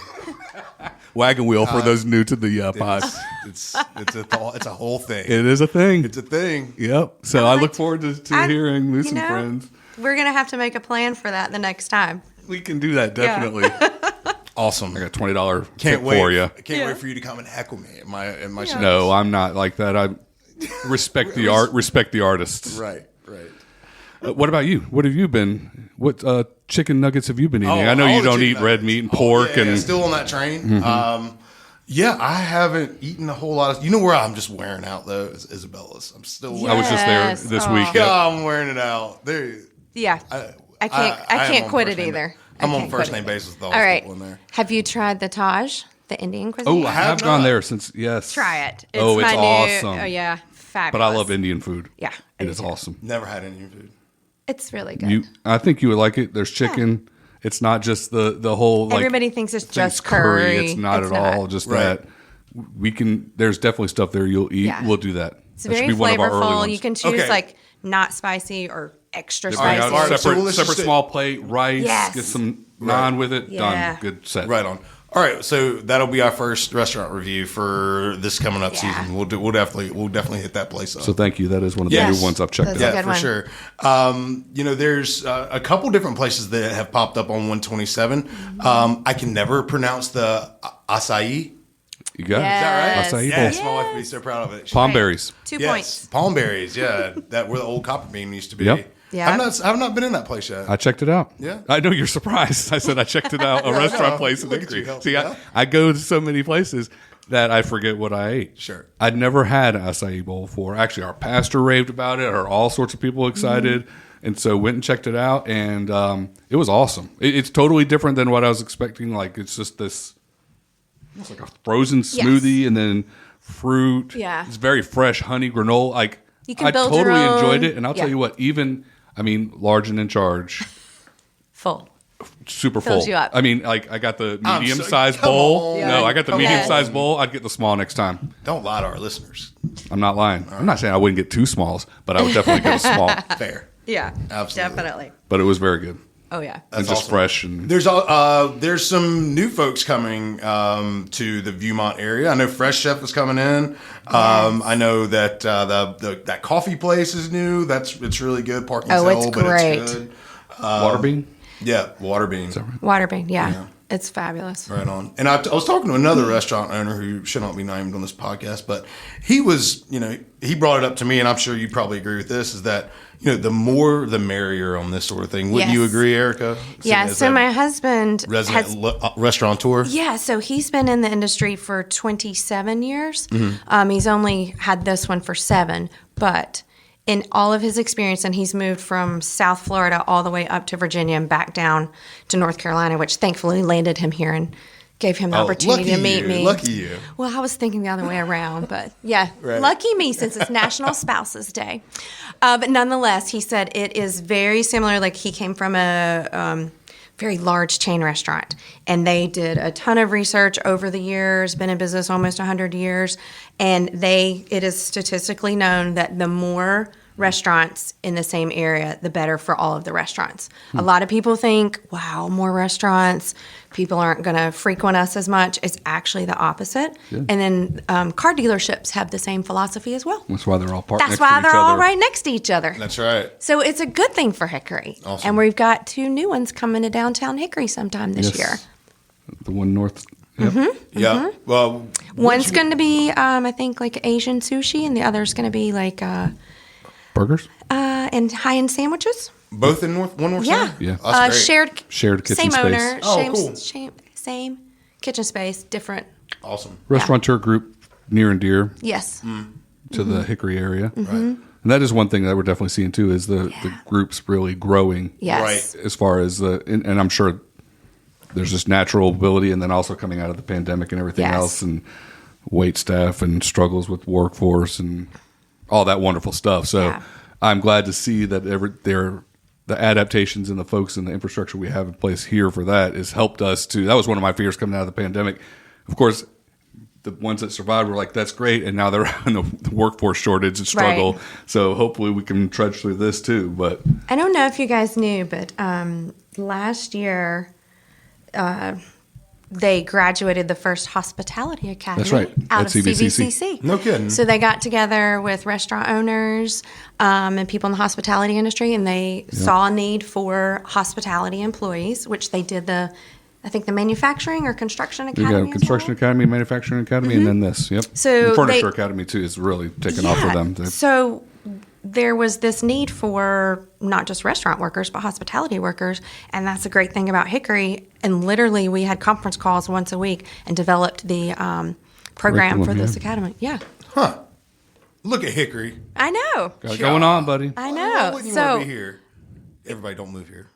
[SPEAKER 2] Wagon wheel for those new to the pod.
[SPEAKER 1] It's a whole thing.
[SPEAKER 2] It is a thing.
[SPEAKER 1] It's a thing.
[SPEAKER 2] Yep. So I look forward to hearing Moose and
[SPEAKER 3] you know,
[SPEAKER 2] Friends.
[SPEAKER 3] We're going to have to make a plan for that the next time.
[SPEAKER 2] We can do that definitely.
[SPEAKER 1] Awesome.
[SPEAKER 2] I got $20
[SPEAKER 1] Can't
[SPEAKER 2] tip
[SPEAKER 1] wait
[SPEAKER 2] for you.
[SPEAKER 1] Can't wait for you to come and heckle me at my show.
[SPEAKER 2] No, I'm not like that. I respect the art. Respect the artists.
[SPEAKER 1] Right.
[SPEAKER 2] What about you? What have you been? What chicken nuggets have you been eating? I know
[SPEAKER 1] all
[SPEAKER 2] you
[SPEAKER 1] the
[SPEAKER 2] don't
[SPEAKER 1] chicken
[SPEAKER 2] eat red
[SPEAKER 1] nuggets.
[SPEAKER 2] meat and pork
[SPEAKER 1] yeah,
[SPEAKER 2] and
[SPEAKER 1] still on that train. Yeah, I haven't eaten a whole lot of. You know where I'm just wearing out though is Isabella's. I'm still.
[SPEAKER 2] I was just there
[SPEAKER 3] Yes.
[SPEAKER 2] this
[SPEAKER 3] Oh.
[SPEAKER 2] week.
[SPEAKER 1] God, I'm wearing it out. There.
[SPEAKER 3] Yeah. I
[SPEAKER 1] am
[SPEAKER 3] can't
[SPEAKER 1] on
[SPEAKER 3] quit
[SPEAKER 1] first
[SPEAKER 3] it
[SPEAKER 1] name-
[SPEAKER 3] either.
[SPEAKER 1] I'm
[SPEAKER 3] I
[SPEAKER 1] on
[SPEAKER 3] can't
[SPEAKER 1] first
[SPEAKER 3] quit
[SPEAKER 1] name
[SPEAKER 3] it.
[SPEAKER 1] basis with all
[SPEAKER 3] All
[SPEAKER 1] those
[SPEAKER 3] right.
[SPEAKER 1] people in there.
[SPEAKER 3] Have you tried the Taj, the Indian cuisine?
[SPEAKER 2] Oh, I have
[SPEAKER 1] have
[SPEAKER 2] gone
[SPEAKER 1] not.
[SPEAKER 2] there since. Yes.
[SPEAKER 3] Try it. It's
[SPEAKER 2] Oh, it's
[SPEAKER 3] my
[SPEAKER 2] awesome.
[SPEAKER 3] New, oh, yeah. Fabulous.
[SPEAKER 2] But I love Indian food.
[SPEAKER 3] Yeah, I
[SPEAKER 2] It
[SPEAKER 3] do
[SPEAKER 2] is
[SPEAKER 3] too.
[SPEAKER 2] awesome.
[SPEAKER 1] Never had Indian food.
[SPEAKER 3] It's really good.
[SPEAKER 2] I think you would like it. There's chicken. It's not just the whole like
[SPEAKER 3] Everybody thinks it's
[SPEAKER 2] things
[SPEAKER 3] just curry.
[SPEAKER 2] It's not
[SPEAKER 3] It's
[SPEAKER 2] at all. Just
[SPEAKER 1] Right.
[SPEAKER 2] that we can. There's definitely stuff there you'll eat.
[SPEAKER 3] Yeah.
[SPEAKER 2] We'll do that.
[SPEAKER 3] It's
[SPEAKER 2] That should
[SPEAKER 3] very
[SPEAKER 2] be one of our early
[SPEAKER 3] flavorful.
[SPEAKER 2] ones.
[SPEAKER 3] You can choose
[SPEAKER 1] Okay.
[SPEAKER 3] like not spicy or extra
[SPEAKER 2] They bring
[SPEAKER 3] spicy.
[SPEAKER 2] out
[SPEAKER 1] All right, so
[SPEAKER 2] separate,
[SPEAKER 1] let's just
[SPEAKER 2] separate
[SPEAKER 1] say-
[SPEAKER 2] small plate, rice,
[SPEAKER 3] Yes.
[SPEAKER 2] get some naan with it.
[SPEAKER 3] Yeah.
[SPEAKER 2] Done. Good set.
[SPEAKER 1] Right on. All right, so that'll be our first restaurant review for this coming up
[SPEAKER 3] Yeah.
[SPEAKER 1] season. We'll definitely hit that place up.
[SPEAKER 2] So thank you. That is one of the
[SPEAKER 1] Yes.
[SPEAKER 2] new ones I've checked
[SPEAKER 3] That's
[SPEAKER 2] out.
[SPEAKER 3] a
[SPEAKER 1] Yeah,
[SPEAKER 3] good
[SPEAKER 1] for
[SPEAKER 3] one.
[SPEAKER 1] sure. There's a couple different places that have popped up on 127. I can never pronounce the acai.
[SPEAKER 2] You got
[SPEAKER 3] Yes.
[SPEAKER 2] it. Acai bowl.
[SPEAKER 1] Yes, my wife would be so proud of it.
[SPEAKER 2] Palm berries.
[SPEAKER 3] 2
[SPEAKER 1] Yes,
[SPEAKER 3] points.
[SPEAKER 1] palm berries. Yeah, that where the old copper bean used to be.
[SPEAKER 2] Yep.
[SPEAKER 3] Yeah.
[SPEAKER 1] I've not been in that place yet.
[SPEAKER 2] I checked it out.
[SPEAKER 1] Yeah.
[SPEAKER 2] I know you're surprised. I said I checked it out. A restaurant place in
[SPEAKER 1] Look at
[SPEAKER 2] Hickory.
[SPEAKER 1] you, help
[SPEAKER 2] See,
[SPEAKER 1] me out.
[SPEAKER 2] I go to so many places that I forget what I ate.
[SPEAKER 1] Sure.
[SPEAKER 2] I'd never had an acai bowl before. Actually, our pastor raved about it. Or all sorts of people excited. And so went and checked it out, and it was awesome. It's totally different than what I was expecting. Like, it's just this, almost like a frozen smoothie, and then fruit.
[SPEAKER 3] Yeah.
[SPEAKER 2] It's very fresh honey granola. Like,
[SPEAKER 3] You can
[SPEAKER 2] I
[SPEAKER 3] build
[SPEAKER 2] totally
[SPEAKER 3] your own.
[SPEAKER 2] enjoyed it. And I'll
[SPEAKER 3] Yeah.
[SPEAKER 2] tell you what, large and in charge,
[SPEAKER 3] Full.
[SPEAKER 2] super
[SPEAKER 3] Fills
[SPEAKER 2] full.
[SPEAKER 3] you up.
[SPEAKER 2] I mean, like, I got the
[SPEAKER 1] I'm
[SPEAKER 2] medium-sized
[SPEAKER 1] come
[SPEAKER 2] bowl.
[SPEAKER 1] on.
[SPEAKER 2] No, I got the
[SPEAKER 3] Come on.
[SPEAKER 2] medium-sized bowl. I'd get the small next time.
[SPEAKER 1] Don't lie to our listeners.
[SPEAKER 2] I'm not lying. I'm not saying I wouldn't get two smalls, but I would definitely get a small.
[SPEAKER 1] Fair.
[SPEAKER 3] Yeah.
[SPEAKER 1] Absolutely.
[SPEAKER 3] Definitely.
[SPEAKER 2] But it was very good.
[SPEAKER 3] Oh, yeah.
[SPEAKER 2] And just
[SPEAKER 1] awesome.
[SPEAKER 2] fresh. And
[SPEAKER 1] There's some new folks coming to the Viewmont area. I know Fresh Chef is coming in. I know that that coffee place is new. It's really good. Parking's
[SPEAKER 3] Oh, it's
[SPEAKER 1] hell, but
[SPEAKER 3] great.
[SPEAKER 1] it's good.
[SPEAKER 2] Waterbean?
[SPEAKER 1] Yeah, Waterbean.
[SPEAKER 3] Waterbean. Yeah. It's fabulous.
[SPEAKER 1] Right on. And I was talking to another restaurant owner who should not be named on this podcast, but he was, he brought it up to me, and I'm sure you probably agree with this, is that, the more the merrier on this sort of thing. Wouldn't you
[SPEAKER 3] Yes.
[SPEAKER 1] agree, Erica?
[SPEAKER 3] Yeah.
[SPEAKER 1] As
[SPEAKER 3] So
[SPEAKER 1] a
[SPEAKER 3] my husband
[SPEAKER 1] resident
[SPEAKER 3] has.
[SPEAKER 1] restaurateur?
[SPEAKER 3] Yeah, so he's been in the industry for 27 years.
[SPEAKER 1] Mm-hmm.
[SPEAKER 3] He's only had this one for 7, but in all of his experience, and he's moved from South Florida all the way up to Virginia and back down to North Carolina, which thankfully landed him here and gave him the opportunity to meet me.
[SPEAKER 1] Lucky you.
[SPEAKER 3] Well, I was thinking the other way around, but yeah,
[SPEAKER 1] Right.
[SPEAKER 3] lucky me since it's National Spouses Day. But nonetheless, he said it is very similar. Like, he came from a very large chain restaurant, and they did a ton of research over the years, been in business almost 100 years, and it is statistically known that the more restaurants in the same area, the better for all of the restaurants. A lot of people think, wow, more restaurants, people aren't going to frequent us as much. It's actually the opposite. And then car dealerships have the same philosophy as well.
[SPEAKER 2] that's why they're all parked
[SPEAKER 3] That's
[SPEAKER 2] next to
[SPEAKER 3] why
[SPEAKER 2] each
[SPEAKER 3] they're all
[SPEAKER 2] other.
[SPEAKER 3] right next to each other.
[SPEAKER 1] That's right.
[SPEAKER 3] So it's a good thing for Hickory.
[SPEAKER 1] Awesome.
[SPEAKER 3] And we've got 2 new ones coming to downtown Hickory sometime this
[SPEAKER 2] Yes.
[SPEAKER 3] year.
[SPEAKER 2] The one north. Yep.
[SPEAKER 1] Yeah. Well,
[SPEAKER 3] One's going to be, I think, like Asian sushi, and the other's going to be like
[SPEAKER 2] Burgers?
[SPEAKER 3] and high-end sandwiches.
[SPEAKER 1] both in one North
[SPEAKER 3] Yeah.
[SPEAKER 1] Side?
[SPEAKER 2] Yeah.
[SPEAKER 1] That's great.
[SPEAKER 2] Shared kitchen
[SPEAKER 3] same
[SPEAKER 2] space.
[SPEAKER 3] owner,
[SPEAKER 1] Oh,
[SPEAKER 3] same,
[SPEAKER 1] cool.
[SPEAKER 3] same kitchen space, different.
[SPEAKER 1] Awesome.
[SPEAKER 2] Restaurateur group near and dear
[SPEAKER 3] Yes.
[SPEAKER 2] to the Hickory area.
[SPEAKER 1] Right.
[SPEAKER 2] And that is one thing that we're definitely seeing too, is the groups really growing.
[SPEAKER 3] Yes.
[SPEAKER 1] Right.
[SPEAKER 2] As far as and I'm sure there's just natural ability, and then also coming out of the pandemic and everything
[SPEAKER 3] Yes.
[SPEAKER 2] else, and wait staff and struggles with workforce and all that wonderful stuff. So
[SPEAKER 3] Yeah.
[SPEAKER 2] I'm glad to see that the adaptations and the folks and the infrastructure we have in place here for that has helped us to. That was one of my fears coming out of the pandemic. Of course, the ones that survived were like, that's great, and now they're in the workforce shortage and struggle.
[SPEAKER 3] Right.
[SPEAKER 2] So hopefully we can trudge through this too. But
[SPEAKER 3] I don't know if you guys knew, but last year they graduated the first hospitality academy
[SPEAKER 2] That's right,
[SPEAKER 3] out
[SPEAKER 2] at
[SPEAKER 3] of
[SPEAKER 2] CVCC.
[SPEAKER 3] CVCC.
[SPEAKER 1] No kidding.
[SPEAKER 3] So they got together with restaurant owners and people in the hospitality industry, and they saw a need for hospitality employees, which they did the manufacturing or construction
[SPEAKER 2] you
[SPEAKER 3] academy.
[SPEAKER 2] got Construction Academy, Manufacturing Academy, and then this. Yep.
[SPEAKER 3] So
[SPEAKER 2] and Furniture
[SPEAKER 3] they-
[SPEAKER 2] Academy too is really taken off for them.
[SPEAKER 3] So there was this need for not just restaurant workers, but hospitality workers. And that's a great thing about Hickory. And literally, we had conference calls once a week and developed the program
[SPEAKER 2] Curriculum,
[SPEAKER 3] for this
[SPEAKER 2] yeah.
[SPEAKER 3] academy. Yeah,
[SPEAKER 1] Huh. Look at Hickory.
[SPEAKER 3] I know.
[SPEAKER 2] Got it going on, buddy.
[SPEAKER 3] I
[SPEAKER 1] Why
[SPEAKER 3] know.
[SPEAKER 1] wouldn't you
[SPEAKER 3] So
[SPEAKER 1] want to be here? Everybody don't move here.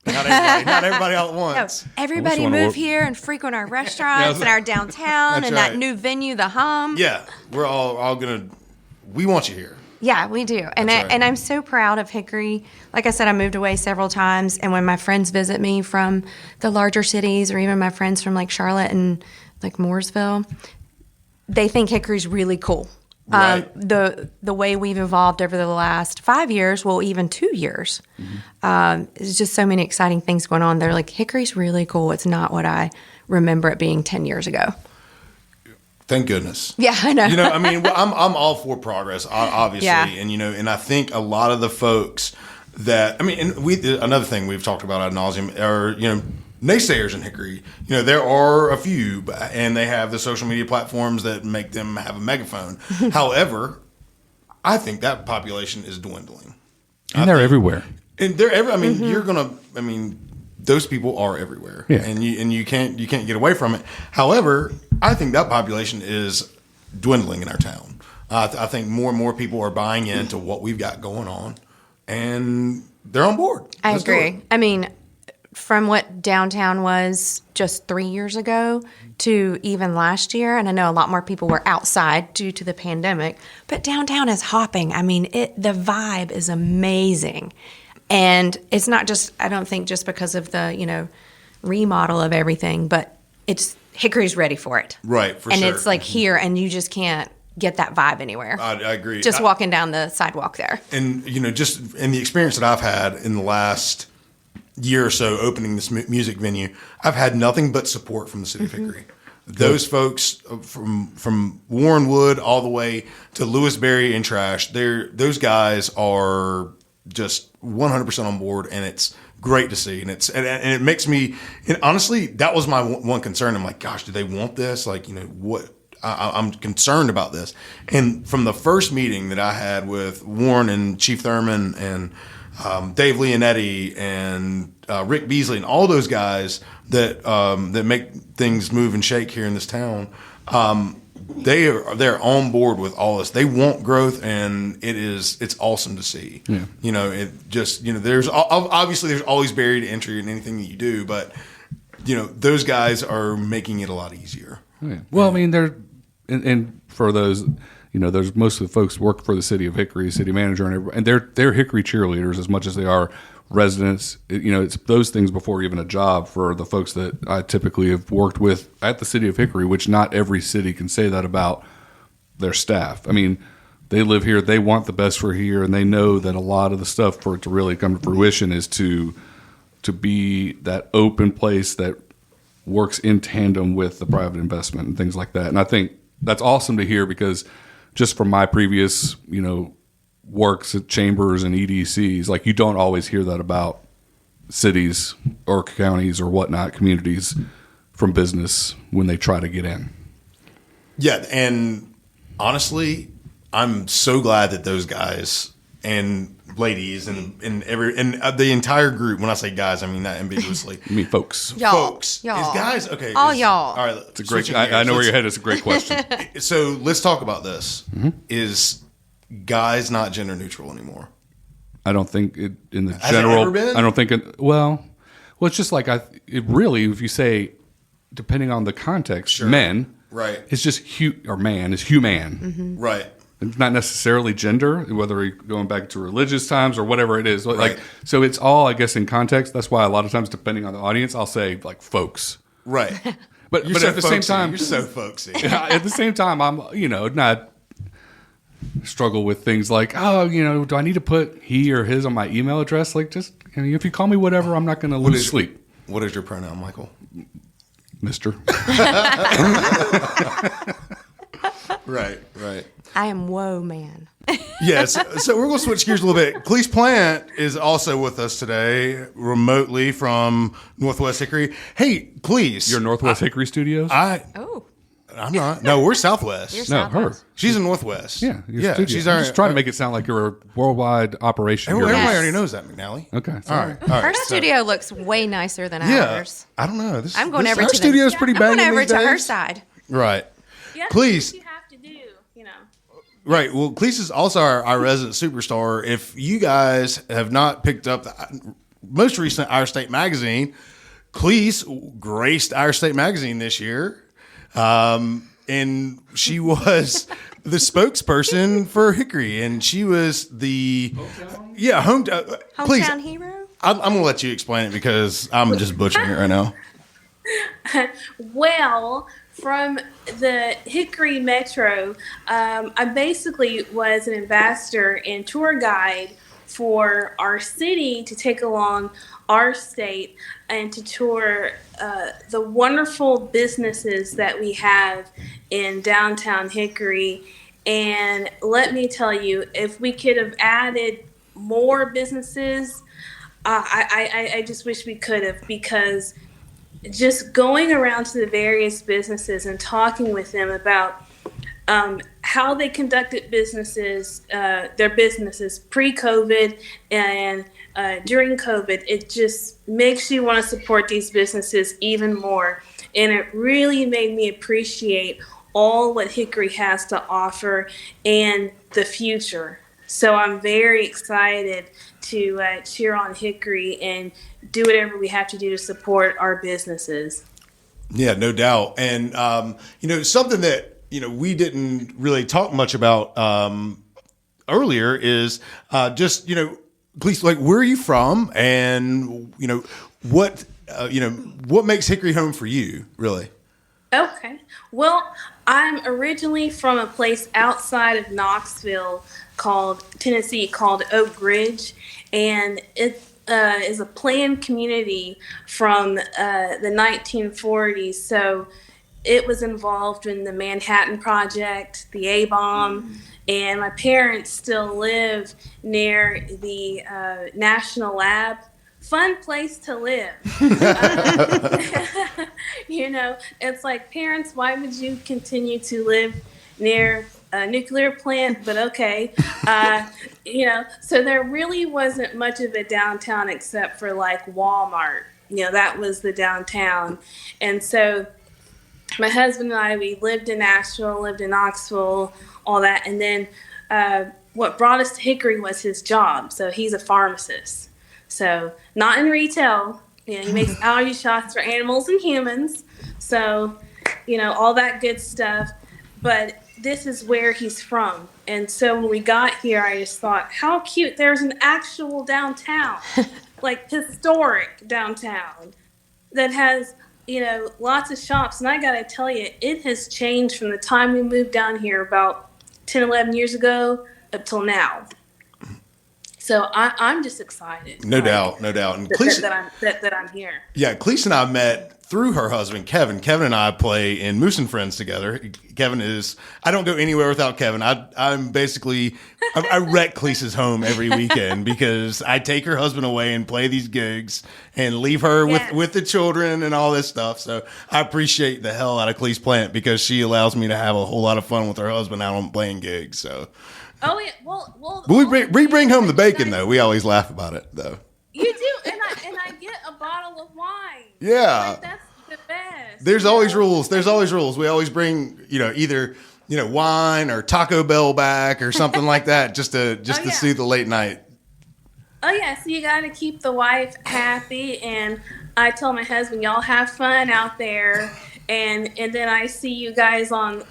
[SPEAKER 1] Not everybody all at
[SPEAKER 3] no,
[SPEAKER 1] once.
[SPEAKER 3] everybody
[SPEAKER 2] wanna
[SPEAKER 3] move
[SPEAKER 2] work-
[SPEAKER 3] here and frequent our restaurants and our downtown
[SPEAKER 1] That's
[SPEAKER 3] and
[SPEAKER 1] right.
[SPEAKER 3] that new venue, the Hum.
[SPEAKER 1] Yeah, we're all gonna. We want you here.
[SPEAKER 3] Yeah, we do. And
[SPEAKER 1] That's right.
[SPEAKER 3] and I'm so proud of Hickory. Like I said, I moved away several times, and when my friends visit me from the larger cities, or even my friends from like Charlotte and like Mooresville, they think Hickory's really cool.
[SPEAKER 1] Right.
[SPEAKER 3] The way we've evolved over the last 5 years, well, even 2 years, there's just so many exciting things going on. They're like, Hickory's really cool. It's not what I remember it being 10 years ago.
[SPEAKER 1] Thank goodness.
[SPEAKER 3] Yeah, I know.
[SPEAKER 1] I mean, I'm all for progress, obviously,
[SPEAKER 3] Yeah.
[SPEAKER 1] and and I think a lot of the folks that another thing we've talked about ad nauseum are naysayers in Hickory. There are a few, and they have the social media platforms that make them have a megaphone. However, I think that population is dwindling,
[SPEAKER 2] And they're everywhere.
[SPEAKER 1] and they're every. I mean, you're gonna. I mean, those people are everywhere,
[SPEAKER 2] Yeah.
[SPEAKER 1] and you can't get away from it. However, I think that population is dwindling in our town. I think more and more people are buying into what we've got going on, and they're on board.
[SPEAKER 3] I
[SPEAKER 1] Let's do
[SPEAKER 3] agree.
[SPEAKER 1] it.
[SPEAKER 3] I mean, from what downtown was just 3 years ago to even last year, and I know a lot more people were outside due to the pandemic, but downtown is hopping. I mean, the vibe is amazing. And it's not just, I don't think just because of the, remodel of everything, but Hickory's ready for it.
[SPEAKER 1] Right, for
[SPEAKER 3] and
[SPEAKER 1] sure.
[SPEAKER 3] it's like here, and you just can't get that vibe anywhere.
[SPEAKER 1] I agree.
[SPEAKER 3] Just walking down the sidewalk there.
[SPEAKER 1] And, just in the experience that I've had in the last year or so opening this music venue, I've had nothing but support from the city of Hickory. Those folks from Warren Wood all the way to Lewisberry and Trash, those guys are just 100% on board, and it's great to see. And it makes me, and honestly, that was my one concern. I'm like, gosh, do they want this? Like, what? I'm concerned about this. And from the first meeting that I had with Warren and Chief Thurman and Dave Leonetti and Rick Beasley and all those guys that make things move and shake here in this town, they're on board with all this. They want growth, and it's awesome to see. Yeah. It just there's obviously there's always barrier to entry in anything that you do, but those guys are making it a lot easier.
[SPEAKER 2] Yeah. Well, I mean, and for those, there's most of the folks work for the city of Hickory, city manager, and they're Hickory cheerleaders as much as they are residents. It's those things before even a job for the folks that I typically have worked with at the city of Hickory, which not every city can say that about their staff. I mean, they live here, they want the best for here, and they know that a lot of the stuff for it to really come to fruition is to be that open place that works in tandem with the private investment and things like that. And I think that's awesome to hear, because just from my previous, works at chambers and EDCs, like, you don't always hear that about cities or counties or whatnot, communities, from business when they try to get in.
[SPEAKER 1] Yeah, and honestly, I'm so glad that those guys and ladies and the entire group, when I say guys, I mean that ambiguously.
[SPEAKER 2] I mean folks.
[SPEAKER 3] Y'all.
[SPEAKER 1] Is guys, okay.
[SPEAKER 3] All y'all.
[SPEAKER 1] All right.
[SPEAKER 2] It's a great. I know where you're headed. It's a great question.
[SPEAKER 1] So let's talk about this. Is guys not gender neutral anymore?
[SPEAKER 2] I don't think in the
[SPEAKER 1] Has
[SPEAKER 2] general.
[SPEAKER 1] it ever been?
[SPEAKER 2] I don't think well, it's just like it really, if you say, depending on the context,
[SPEAKER 1] Sure.
[SPEAKER 2] men,
[SPEAKER 1] Right.
[SPEAKER 2] It's just or man is human,
[SPEAKER 1] Right.
[SPEAKER 2] It's not necessarily gender, whether you're going back to religious times or whatever it is. Like,
[SPEAKER 1] Right.
[SPEAKER 2] so it's all, I guess, in context. That's why a lot of times, depending on the audience, I'll say like folks.
[SPEAKER 1] Right.
[SPEAKER 2] But
[SPEAKER 1] You're
[SPEAKER 2] but
[SPEAKER 1] so
[SPEAKER 2] at the same
[SPEAKER 1] folksy.
[SPEAKER 2] time,
[SPEAKER 1] You're so folksy.
[SPEAKER 2] at the same time, I'm not struggle with things like, do I need to put he or his on my email address? Like, just if you call me whatever, I'm not going to lose sleep.
[SPEAKER 1] What is your pronoun, Michael?
[SPEAKER 2] Mister.
[SPEAKER 1] Right.
[SPEAKER 3] I am woe man.
[SPEAKER 1] Yes. So we're going to switch gears a little bit. Clise Plant is also with us today, remotely from Northwest Hickory. Hey, Clise.
[SPEAKER 2] Your Northwest Hickory Studios?
[SPEAKER 3] Oh.
[SPEAKER 1] I'm not. No, we're Southwest.
[SPEAKER 3] You're
[SPEAKER 2] No, her.
[SPEAKER 3] Southwest.
[SPEAKER 1] She's in Northwest.
[SPEAKER 2] Yeah, your
[SPEAKER 1] Yeah.
[SPEAKER 2] studio.
[SPEAKER 1] She's
[SPEAKER 2] I'm
[SPEAKER 1] our.
[SPEAKER 2] just trying to make it sound like you're a worldwide operation.
[SPEAKER 1] Everybody
[SPEAKER 3] Yes.
[SPEAKER 1] already knows that, McNally.
[SPEAKER 2] Okay,
[SPEAKER 1] All
[SPEAKER 2] sorry.
[SPEAKER 1] right. All
[SPEAKER 3] Her
[SPEAKER 1] right.
[SPEAKER 3] studio looks way nicer than
[SPEAKER 1] Yeah.
[SPEAKER 3] ours.
[SPEAKER 1] I don't know.
[SPEAKER 3] I'm going over
[SPEAKER 1] our
[SPEAKER 3] to
[SPEAKER 1] studio's pretty
[SPEAKER 3] I'm going
[SPEAKER 1] banging
[SPEAKER 3] over
[SPEAKER 1] these
[SPEAKER 3] to her
[SPEAKER 1] days.
[SPEAKER 3] side.
[SPEAKER 1] Right.
[SPEAKER 4] Yeah,
[SPEAKER 1] Please.
[SPEAKER 4] that's what you have to do.
[SPEAKER 1] Right. Well, Clise is also our resident superstar. If you guys have not picked up the most recent Our State magazine, Clise graced Our State magazine this year. And she was the spokesperson for Hickory. And she was the
[SPEAKER 3] Hometown hero?
[SPEAKER 1] I'm going to let you explain it because I'm just butchering it right now.
[SPEAKER 4] Well, from the Hickory Metro, I basically was an ambassador and tour guide for our city to take along our state and to tour the wonderful businesses that we have in downtown Hickory. And let me tell you, if we could have added more businesses, I just wish we could have, because just going around to the various businesses and talking with them about how they conducted businesses, their businesses pre-COVID and during COVID, it just makes you want to support these businesses even more. And it really made me appreciate all what Hickory has to offer and the future. So I'm very excited to cheer on Hickory and do whatever we have to do to support our businesses.
[SPEAKER 1] Yeah, no doubt. And, something that, we didn't really talk much about earlier is Clise, like, where are you from? And, what makes Hickory home for you, really?
[SPEAKER 4] Okay. Well, I'm originally from a place outside of Knoxville Tennessee called Oak Ridge, and it is a planned community from the 1940s. So it was involved in the Manhattan Project, the A-bomb, and my parents still live near the National Lab. Fun place to live. It's like, parents, why would you continue to live near a nuclear plant? But okay. So there really wasn't much of a downtown except for like Walmart. That was the downtown. And so my husband and I, we lived in Nashville, lived in Knoxville, all that. And then what brought us to Hickory was his job. So he's a pharmacist. So not in retail. He makes allergy shots for animals and humans. So, all that good stuff. But this is where he's from. And so when we got here, I just thought, how cute. There's an actual downtown, like historic downtown that has, lots of shops. And I got to tell you, it has changed from the time we moved down here about 10, 11 years ago up till now. So I'm just excited.
[SPEAKER 1] No doubt. And Clise,
[SPEAKER 4] that I'm here.
[SPEAKER 1] Yeah, Clise and I met through her husband, Kevin. Kevin and I play in Moose and Friends together. Kevin is, I don't go anywhere without Kevin. I'm basically, I wreck Clise's home every weekend because I take her husband away and play these gigs and leave her with the children and all this stuff. So I appreciate the hell out of Clise Plant because she allows me to have a whole lot of fun with her husband out on playing gigs. So.
[SPEAKER 4] Oh yeah, well.
[SPEAKER 1] But we bring home the bacon though. We always laugh about it though.
[SPEAKER 4] You do, and I get a bottle of wine.
[SPEAKER 1] Yeah,
[SPEAKER 4] like, that's the best.
[SPEAKER 1] There's always rules. We always bring either wine or Taco Bell back or something like that just to soothe the late night.
[SPEAKER 4] Oh yeah, so you got to keep the wife happy, and I tell my husband, y'all have fun out there. And then I see you guys on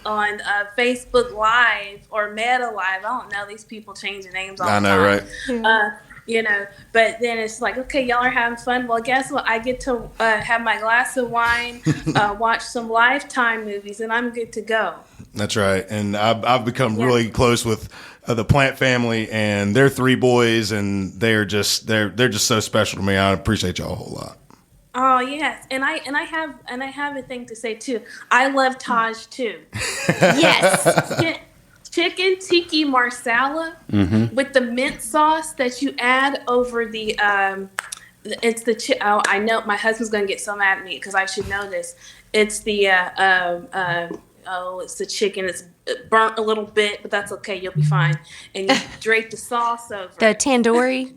[SPEAKER 4] Facebook Live or Meta Live. I don't know. These people change their names all the time.
[SPEAKER 1] I know, right?
[SPEAKER 4] But then it's like, okay, y'all are having fun. Well, guess what? I get to have my glass of wine, watch some Lifetime movies, and I'm good to go.
[SPEAKER 1] That's right. And I've become really close with the Plant family and their three boys, and they're just so special to me. I appreciate y'all a whole lot.
[SPEAKER 4] Oh yes, and I have a thing to say too. I love Taj too.
[SPEAKER 3] Yes,
[SPEAKER 4] chicken tiki marsala with the mint sauce that you add over the. It's the I know my husband's gonna get so mad at me because I should know this. It's the it's the chicken. It's burnt a little bit, but that's okay. You'll be fine. And you drape the sauce over
[SPEAKER 3] the tandoori.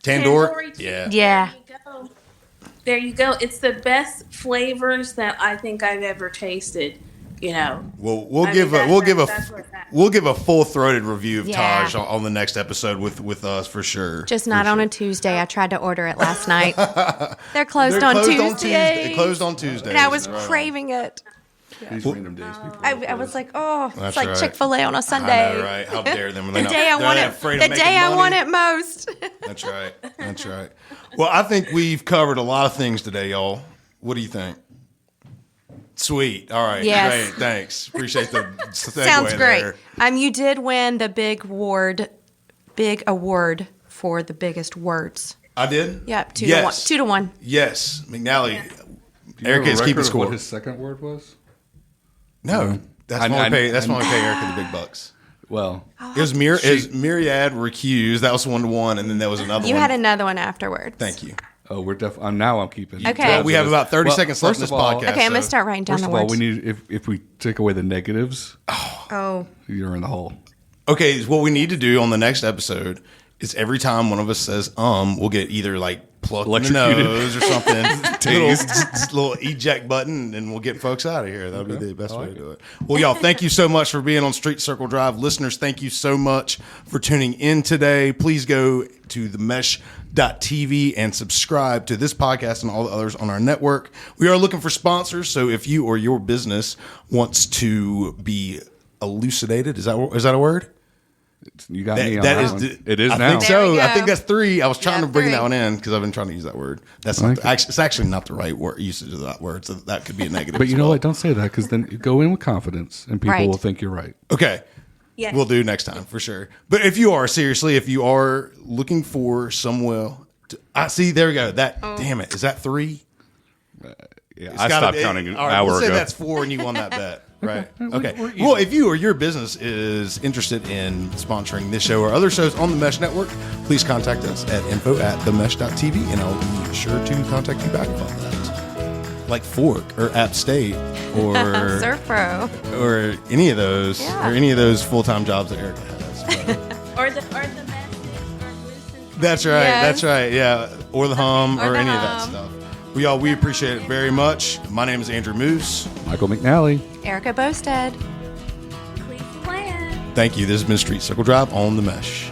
[SPEAKER 1] Tandoori,
[SPEAKER 3] yeah.
[SPEAKER 4] There you go. It's the best flavors that I think I've ever tasted.
[SPEAKER 1] Well, we'll give a full-throated review of Taj on the next episode with us for sure.
[SPEAKER 3] Just not on a Tuesday. I tried to order it last night. They're closed on Tuesday.
[SPEAKER 1] They closed on Tuesday,
[SPEAKER 3] and I was craving it.
[SPEAKER 2] These random days, people.
[SPEAKER 3] I was like, oh,
[SPEAKER 1] That's
[SPEAKER 3] it's like
[SPEAKER 1] right.
[SPEAKER 3] Chick-fil-A on a Sunday.
[SPEAKER 1] I know, right? How dare them?
[SPEAKER 3] The day I want it most.
[SPEAKER 1] That's right. That's right. Well, I think we've covered a lot of things today, y'all. What do you think? Sweet. All right.
[SPEAKER 3] Yes.
[SPEAKER 1] Great. Thanks. Appreciate the segue
[SPEAKER 3] Sounds great.
[SPEAKER 1] there.
[SPEAKER 3] You did win the big award for the biggest words.
[SPEAKER 1] I did?
[SPEAKER 3] Yep, 2 to 1.
[SPEAKER 1] Yes. McNally.
[SPEAKER 2] Do you have
[SPEAKER 1] Erica is
[SPEAKER 2] a
[SPEAKER 1] keeping
[SPEAKER 2] record of
[SPEAKER 1] score.
[SPEAKER 2] what his second word was?
[SPEAKER 1] No. That's when we pay Erica the big bucks.
[SPEAKER 2] Well,
[SPEAKER 1] It was Myriad recused. That was 1-1, and then there was another one.
[SPEAKER 3] You had another one afterwards.
[SPEAKER 1] Thank you.
[SPEAKER 2] oh, we're definitely. Now I'm keeping.
[SPEAKER 3] Okay.
[SPEAKER 2] tabs
[SPEAKER 1] We
[SPEAKER 2] of
[SPEAKER 1] have
[SPEAKER 2] this.
[SPEAKER 1] about 30 seconds left in
[SPEAKER 2] first
[SPEAKER 1] this
[SPEAKER 2] of all-
[SPEAKER 1] podcast.
[SPEAKER 3] Okay, I'm going to start writing down
[SPEAKER 2] First
[SPEAKER 3] the
[SPEAKER 2] of all,
[SPEAKER 3] words.
[SPEAKER 2] we need if we take away the negatives,
[SPEAKER 3] Oh.
[SPEAKER 2] you're in the hole.
[SPEAKER 1] Okay, what we need to do on the next episode is every time one of us says we'll get either like plugged in the
[SPEAKER 2] Electrocuted.
[SPEAKER 1] nose or something.
[SPEAKER 2] Tased.
[SPEAKER 1] little eject button, and we'll get folks out of here. That'll be the best way to do it. Well, y'all, thank you so much for being on Street Circle Drive. Listeners, thank you so much for tuning in today. Please go to themesh.tv and subscribe to this podcast and all the others on our network. We are looking for sponsors, so if you or your business wants to be elucidated, is that a word?
[SPEAKER 2] You got me on
[SPEAKER 1] That
[SPEAKER 2] that
[SPEAKER 1] is,
[SPEAKER 2] one. It is
[SPEAKER 1] I
[SPEAKER 2] now.
[SPEAKER 1] think
[SPEAKER 3] There
[SPEAKER 1] so.
[SPEAKER 3] we
[SPEAKER 1] I
[SPEAKER 3] go.
[SPEAKER 1] think that's 3. I was trying
[SPEAKER 3] Yeah,
[SPEAKER 1] to bring
[SPEAKER 3] 3.
[SPEAKER 1] that one in because I've been trying to use that word. That's not it's actually not the right word usage of that word, so that could be a negative.
[SPEAKER 2] But you
[SPEAKER 1] as
[SPEAKER 2] know
[SPEAKER 1] well.
[SPEAKER 2] what? Don't say that because then you go in with confidence and people
[SPEAKER 3] Right.
[SPEAKER 2] will think you're right.
[SPEAKER 1] Okay.
[SPEAKER 4] Yes.
[SPEAKER 1] We'll do next time for sure. But if you are looking for somewhere, I see. There we go. Damn it. Is that 3?
[SPEAKER 2] Yeah,
[SPEAKER 1] It's
[SPEAKER 2] I
[SPEAKER 1] gotta
[SPEAKER 2] stopped
[SPEAKER 1] be-
[SPEAKER 2] counting an
[SPEAKER 1] all right,
[SPEAKER 2] hour
[SPEAKER 1] let's say
[SPEAKER 2] ago.
[SPEAKER 1] that's 4 and you won that bet. Right. Okay.
[SPEAKER 2] we're
[SPEAKER 1] Well, if you or your business is interested in sponsoring this show or other shows on the Mesh Network, please contact us at info@themesh.tv, and I'll be sure to contact you back on that. Like Fork or App State or
[SPEAKER 3] Surf Pro.
[SPEAKER 1] or any of those
[SPEAKER 3] Yeah.
[SPEAKER 1] or any of those full-time jobs that Erica has. But
[SPEAKER 4] Or the message or listen.
[SPEAKER 1] that's right.
[SPEAKER 3] Yes.
[SPEAKER 1] That's right. Yeah. Or the hum
[SPEAKER 3] Or
[SPEAKER 1] or
[SPEAKER 3] the
[SPEAKER 1] any of that
[SPEAKER 3] hum.
[SPEAKER 1] stuff. Well, y'all, we appreciate it very much. My name is Andrew Moose.
[SPEAKER 2] Michael McNally.
[SPEAKER 3] Erica Bosted.
[SPEAKER 4] Please plan.
[SPEAKER 1] Thank you. This has been Street Circle Drive on the Mesh.